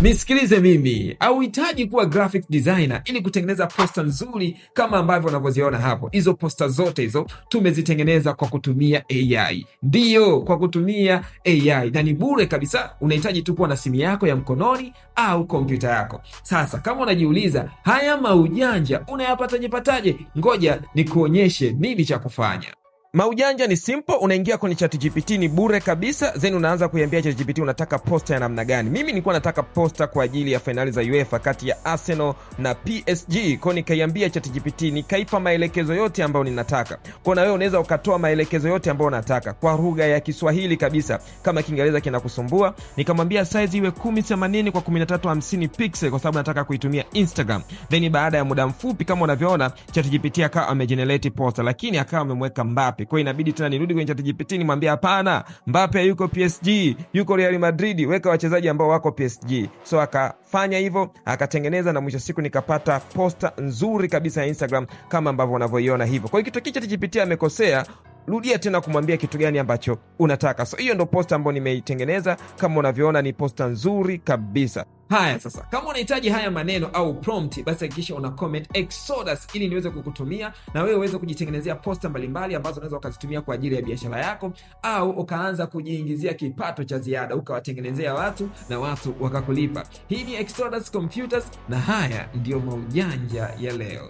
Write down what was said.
Nisikilize mimi, hauhitaji kuwa graphic designer ili kutengeneza posta nzuri kama ambavyo unavyoziona hapo. Hizo posta zote hizo tumezitengeneza kwa kutumia AI. Ndiyo, kwa kutumia AI, na ni bure kabisa. Unahitaji tu kuwa na simu yako ya mkononi au kompyuta yako. Sasa kama unajiuliza haya maujanja unayapataje? Ngoja nikuonyeshe nini cha kufanya. Maujanja ni simple, unaingia kwenye ChatGPT, ni bure kabisa, then unaanza kuiambia ChatGPT unataka posta ya namna gani. Mimi nilikuwa nataka posta kwa ajili ya finali za UEFA kati ya Arsenal na PSG. Kwa nikaiambia ChatGPT, nikaipa maelekezo yote ambayo ninataka. Kwa na wewe unaweza ukatoa maelekezo yote ambayo unataka kwa lugha ya Kiswahili kabisa. Kama Kiingereza kinakusumbua, nikamwambia size iwe 1080 kwa 1350 pixel kwa sababu nataka kuitumia Instagram. Then baada ya muda mfupi kama unavyoona ChatGPT akawa amegenerate posta, lakini akawa amemweka Mbappe. Kwa inabidi tena nirudi kwenye ChatGPT nimwambie hapana, Mbappe yuko PSG, yuko Real Madrid, weka wachezaji ambao wako PSG. So akafanya hivyo, akatengeneza, na mwisho siku nikapata posta nzuri kabisa ya Instagram kama ambavyo unavyoiona hivyo. Kwa hiyo kitu kicha ChatGPT amekosea, rudia tena kumwambia kitu gani ambacho unataka. So hiyo ndo posta ambayo nimeitengeneza, kama unavyoona ni posta nzuri kabisa. Haya sasa, kama unahitaji haya maneno au prompt, basi hakikisha una comment Exodus ili niweze kukutumia na wewe uweze kujitengenezea posta mbalimbali ambazo unaweza ukazitumia kwa ajili ya biashara yako, au ukaanza kujiingizia kipato cha ziada ukawatengenezea watu na watu wakakulipa. Hii ni Exodus Computers na haya ndio maujanja ya leo.